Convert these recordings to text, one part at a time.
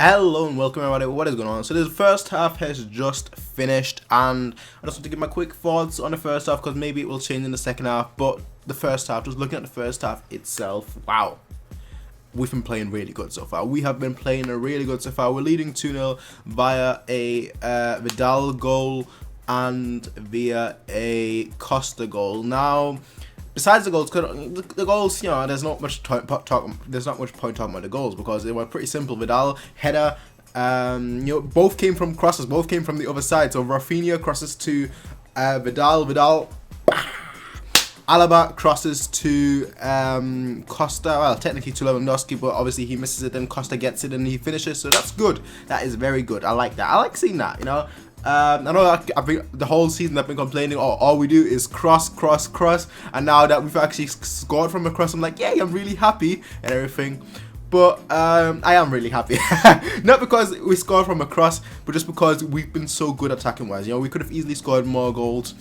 Hello and welcome everybody. What is going on? So this first half has just finished, and I just want to give my quick thoughts on the first half because maybe it will change in the second half. But the first half, just looking at the first half itself, wow, we've been playing really good so far. We have been playing really good so far. We're leading 2-0 via a Vidal goal and via a Costa goal. Now, besides the goals, you know, there's not much point talking about the goals because they were pretty simple. Vidal header, you know, both came from crosses, both came from the other side. So Rafinha crosses to Vidal, Alaba crosses to Costa. Well, technically to Lewandowski, but obviously he misses it. Then Costa gets it and he finishes. So that's good. That is very good. I like that. I like seeing that. You know. I know I've been, the whole season I've been complaining, oh, all we do is cross, and now that we've actually scored from a cross, I'm like, yeah, I'm really happy and everything. But I am really happy, not because we scored from a cross, but just because we've been so good attacking wise. You know, we could have easily scored more goals.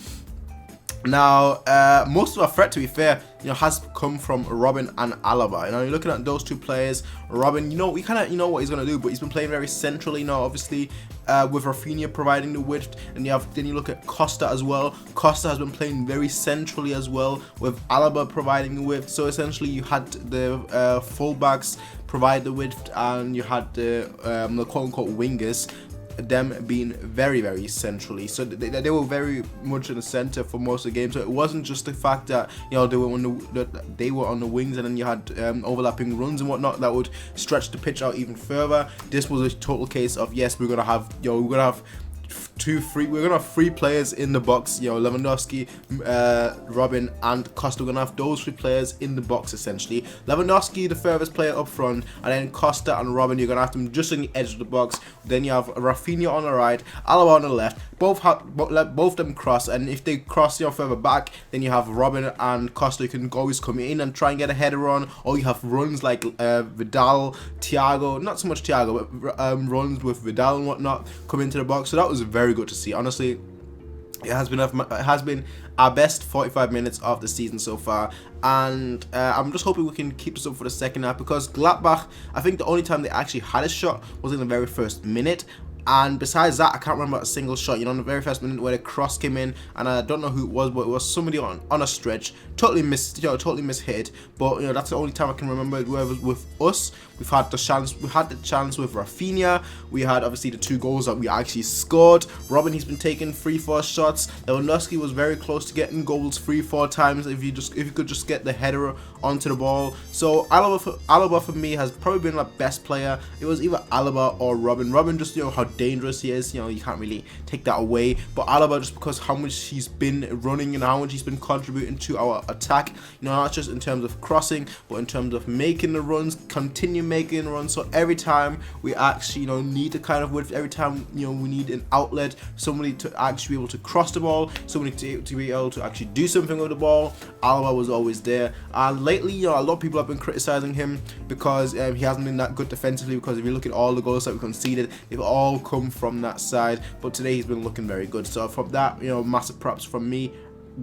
Now, most of our threat, to be fair, you know, has come from Robin and Alaba. You know, you're looking at those two players. Robin, you know, we kind of, you know what he's gonna do, but he's been playing very centrally. You know, obviously, with Rafinha providing the width, and then you look at Costa as well. Costa has been playing very centrally as well, with Alaba providing the width. So essentially, you had the fullbacks provide the width, and you had the quote-unquote wingers, them being very centrally. So they were very much in the center for most of the game. So it wasn't just the fact that, you know, they were on the wings, and then you had overlapping runs and whatnot that would stretch the pitch out even further. This was a total case of, yes, we're gonna have three players in the box. You know, Lewandowski, Robin, and Costa. We're gonna have those three players in the box essentially. Lewandowski, the furthest player up front, and then Costa and Robin, you're gonna have them just on the edge of the box. Then you have Rafinha on the right, Alaba on the left. Both of them cross, and if they cross, you know, further back, then you have Robin and Costa. You can always come in and try and get a header on, or you have runs like Vidal, Thiago, not so much Thiago, but runs with Vidal and whatnot come into the box. So that was very good to see. Honestly, it has been our best 45 minutes of the season so far, and I'm just hoping we can keep this up for the second half, because Gladbach, I think the only time they actually had a shot was in the very first minute. And besides that, I can't remember a single shot. You know, in the very first minute where the cross came in, and I don't know who it was, but it was somebody on a stretch, totally mishit. But you know, that's the only time I can remember where it was with us. We've had the chance. We had the chance with Rafinha. We had obviously the 2 goals that we actually scored. Robin, he's been taking 3-4 shots. Lewandowski was very close to getting goals 3-4 times if you could just get the header onto the ball. So Alaba for me has probably been my best player. It was either Alaba or Robin. Robin, just, you know, how dangerous he is, you know, you can't really take that away. But Alaba, just because how much he's been running and how much he's been contributing to our attack, you know, not just in terms of crossing, but in terms of making the runs, continue making runs. So every time we actually, you know, need the kind of width, every time, you know, we need an outlet, somebody to actually be able to cross the ball, somebody to be able to actually do something with the ball, Alaba was always there. And lately, you know, a lot of people have been criticizing him because he hasn't been that good defensively, because if you look at all the goals that we conceded, they've all come from that side. But today he's been looking very good. So from that, you know, massive props from me.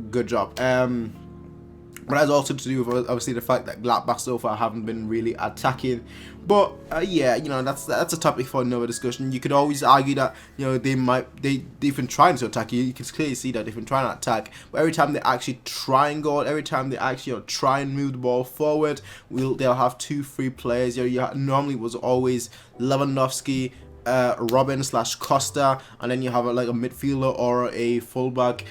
Good job. But that's also to do with obviously the fact that Gladbach so far haven't been really attacking. But yeah, you know, that's a topic for another discussion. You could always argue that, you know, they've been trying to attack you. You can clearly see that they've been trying to attack, but every time they actually try and goal, every time they actually, you know, try and move the ball forward, they'll have 2-3 players. You know, normally it was always Lewandowski, Robin / Costa, and then you have like a midfielder or a fullback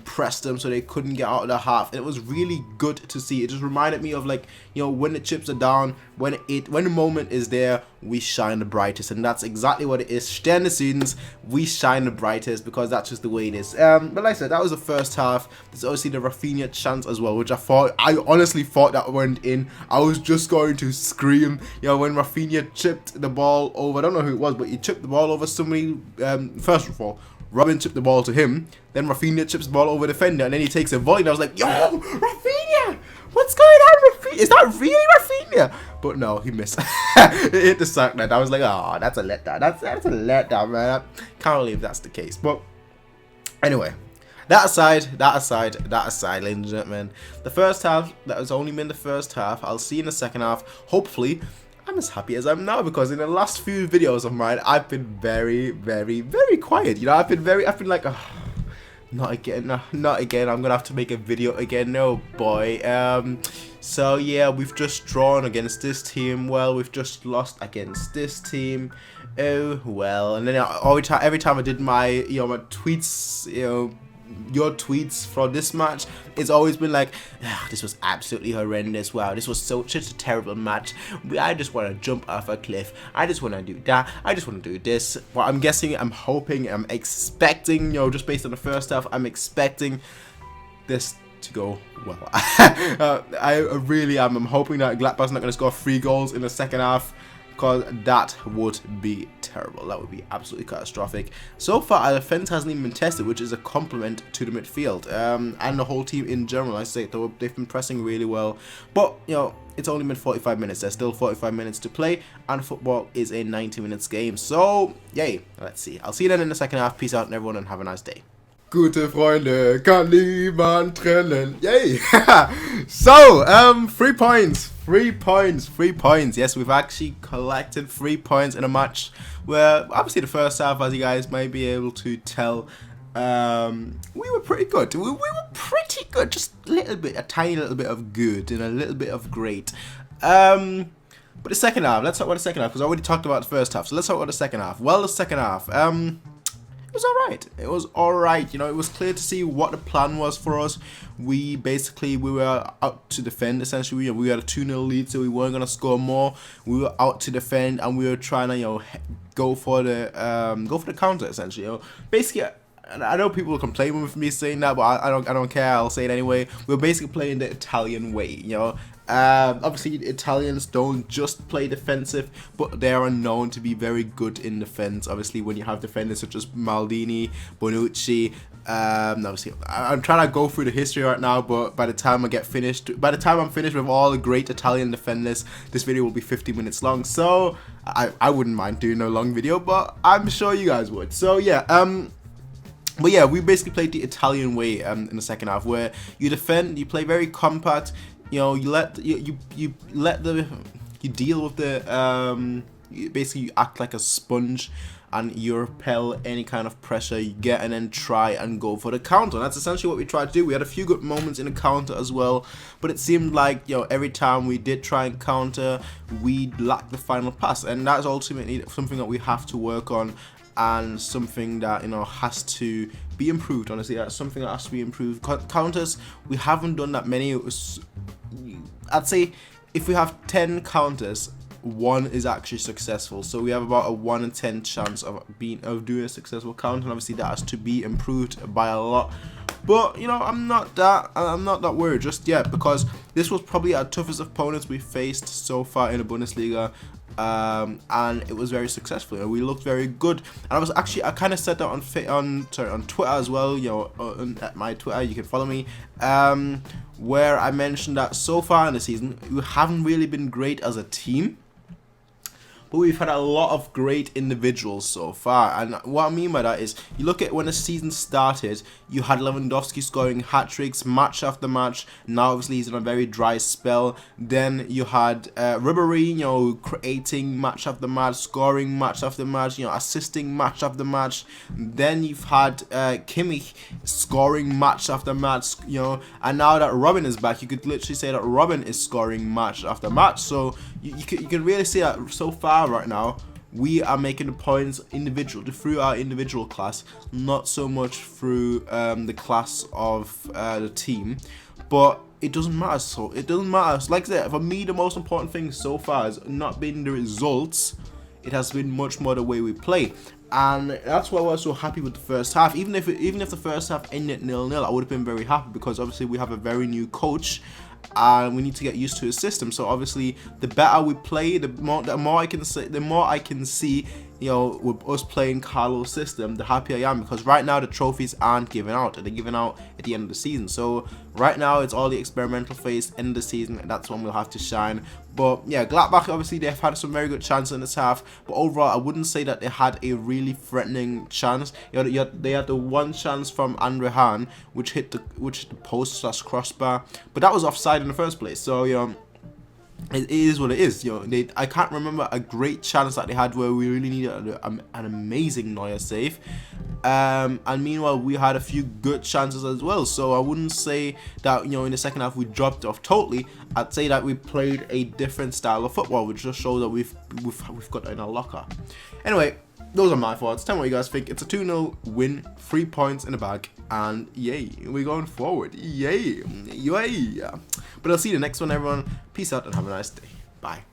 pressed them so they couldn't get out of the half. And it was really good to see. It just reminded me of, like, you know, when the chips are down, when the moment is there, we shine the brightest, and that's exactly what it is. Sterne Südens, we shine the brightest, because that's just the way it is. But like I said, that was the first half. There's obviously the Rafinha chance as well, which I honestly thought that went in. I was just going to scream, you know, when Rafinha chipped the ball over. I don't know who it was, but he chipped the ball over somebody. First of all, Robin chipped the ball to him, then Rafinha chips the ball over the defender, and then he takes a volley, and I was like, yo, Rafinha! What's going on, Rafinha? Is that really Rafinha? But no, he missed. It hit the sack net. I was like, oh, that's a letdown. That's a letdown, man. I can't believe that's the case. But anyway, that aside, ladies and gentlemen, the first half, that has only been the first half. I'll see you in the second half. Hopefully, I'm as happy as I'm now, because in the last few videos of mine, I've been very, very, very quiet. You know, I've been like, oh, not again, no, not again. I'm gonna have to make a video again. No, boy. So yeah, we've just drawn against this team. Well, we've just lost against this team. Oh well. And then every time I did my, my tweets, your tweets for this match, it's always been like, oh, this was absolutely horrendous. Wow, this was such a terrible match. I just want to jump off a cliff. I just want to do that. I just want to do this. Well, I'm guessing, I'm hoping, I'm expecting, just based on the first half, I'm expecting this to go well. I really am. I'm hoping that Gladbach's not going to score 3 goals in the second half, because that would be terrible. That would be absolutely catastrophic. So far, our defense hasn't even been tested, which is a compliment to the midfield and the whole team in general. I say they've been pressing really well, but it's only been 45 minutes. There's still 45 minutes to play, and football is a 90 minutes game. So yay, let's see. I'll see you then in the second half. Peace out, everyone, and have a nice day. Gute Freunde kann niemand trennen. Yay! So, 3 points. 3 points. 3 points. Yes, we've actually collected 3 points in a match where, obviously, the first half, as you guys might be able to tell, we were pretty good. We were pretty good. Just a little bit, a tiny little bit of good and a little bit of great. But the second half, let's talk about the second half, because I already talked about the first half. So let's talk about the second half. Well, the second half, it was alright. It was alright. It was clear to see what the plan was for us. We were out to defend, essentially. We had a 2-0 lead, so we weren't gonna score more. We were out to defend, and we were trying to go for the counter, essentially. Basically, I know people will complain with me saying that, but I don't care. I'll say it anyway. We're basically playing the Italian way, Obviously, Italians don't just play defensive, but they are known to be very good in defense. Obviously, when you have defenders such as Maldini, Bonucci, obviously, I'm trying to go through the history right now, but by the time I'm finished with all the great Italian defenders, this video will be 50 minutes long. So I wouldn't mind doing a long video, but I'm sure you guys would. So yeah, but yeah, we basically played the Italian way in the second half, where you defend, you play very compact. You deal with the basically you act like a sponge, and you repel any kind of pressure you get, and then try and go for the counter. And that's essentially what we tried to do. We had a few good moments in the counter as well, but it seemed like every time we did try and counter, we lacked the final pass, and that's ultimately something that we have to work on, and something that has to be improved. Honestly, that's something that has to be improved. Counters, we haven't done that many. I'd say if we have 10 counters, 1 is actually successful. So we have about a 1 in 10 chance of doing a successful counter, and obviously that has to be improved by a lot. But I'm not that worried just yet, because this was probably our toughest opponents we faced so far in the Bundesliga. And it was very successful, and we looked very good. And I kind of said that on Twitter as well, at my Twitter, you can follow me, where I mentioned that so far in the season we haven't really been great as a team, but we've had a lot of great individuals so far. And what I mean by that is, you look at when the season started, you had Lewandowski scoring hat-tricks match after match. Now obviously he's in a very dry spell. Then you had Ribéry, creating match after match, scoring match after match, assisting match after match. Then you've had Kimmich scoring match after match, and now that Robin is back, you could literally say that Robin is scoring match after match. So you can really see that so far right now we are making the points through our individual class, not so much through the class of the team. But it doesn't matter. So it doesn't matter. So like I said, for me, the most important thing so far has not been the results. It has been much more the way we play. And that's why I was so happy with the first half. Even if the first half ended 0-0, I would have been very happy, because obviously we have a very new coach, and we need to get used to his system. So obviously, the better we play, the more I can see, with us playing Carlo's system, the happier I am, because right now the trophies aren't given out. They're given out at the end of the season. So right now it's all the experimental phase, end of the season, and that's when we'll have to shine. But yeah, Gladbach, obviously they've had some very good chances in this half, but overall I wouldn't say that they had a really threatening chance. They had the one chance from Andre Hahn, which hit the post/crossbar, but that was offside in the first place. So it is what it is. I can't remember a great chance that they had where we really needed an amazing Neuer save. And meanwhile, we had a few good chances as well. So I wouldn't say that in the second half we dropped off totally. I'd say that we played a different style of football, which just shows that we've got it in our locker. Anyway, those are my thoughts. Tell me what you guys think. It's a 2-0 win, 3 points in the bag, and yay, we're going forward. Yay. But I'll see you in the next one, everyone. Peace out and have a nice day. Bye.